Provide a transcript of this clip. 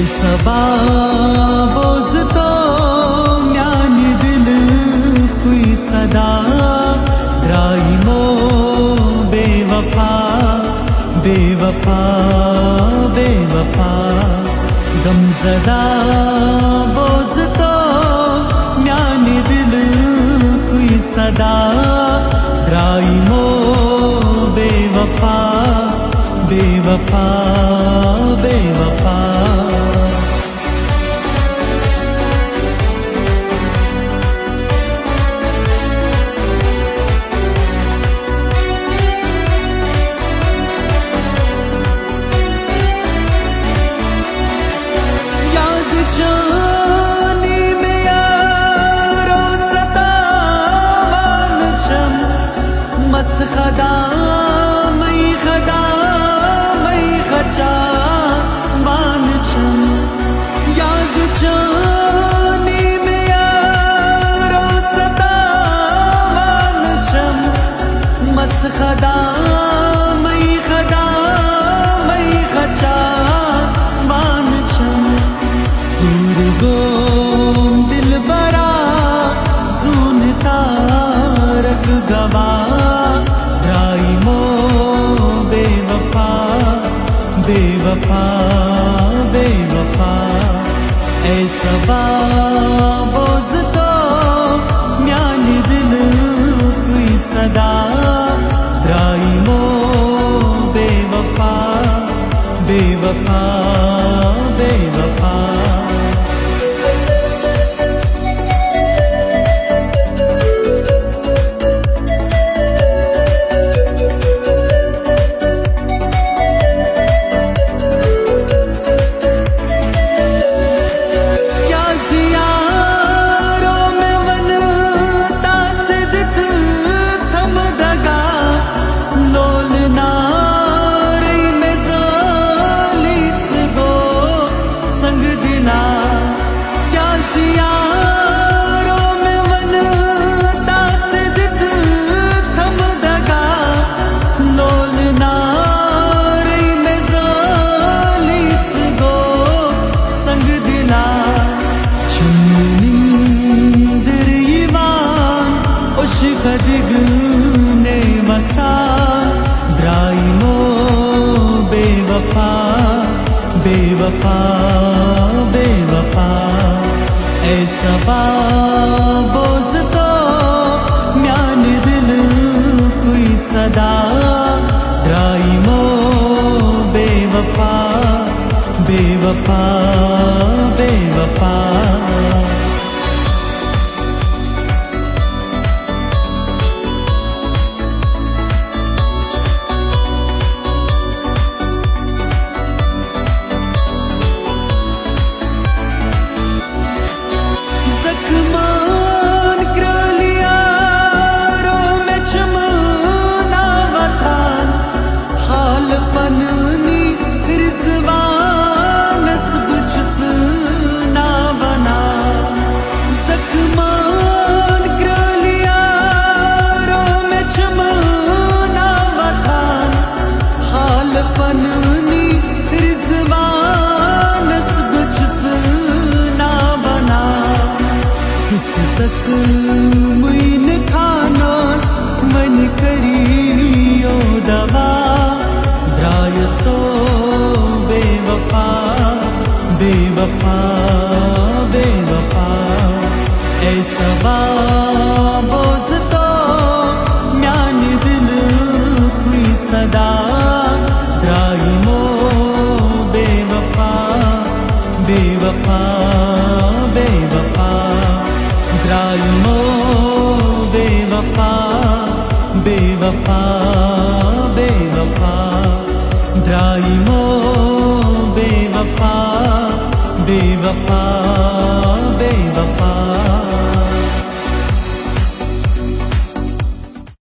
सबा बोझ तो म्यानी दिल कोई सदा द्राइमो बेवफा बेवफा बेवफा गमजदा बोझ तो म्यानी दिल कोई सदा द्राइमो बेवफा बेवफा बेवफा याद जानी में यारो सतावान छम मस खदा मई खदा खचा मान छम याद जानी में यारो सतावान छम मस खदा मई खचा मान छम सूर गोम दिल बरा जून तारक गवा द्राइमो बेवफा बेवफा बेवफा सबा बोझ तो म्यानी दिल कोई सदा द्राइमो बेवफा बेवफा बेवफा खदिगने वसा द्राइमो बेवफा बेवफा बेवफा सबा बोझ तो म्यानी दिल कोई सदा द्राइमो बेवफा बेवफा बेवफा दस मुइन खानोस मन करियो दवा द्राय सो बेवफा बेवफा बेवफा सबा बोझ तो म्यानी दिल कोई सदा द्राइमो बेवफा बेवफा बेवफा द्राइमो बेवफा बेवफा बेवफा द्राइमो बेवफा बेवफा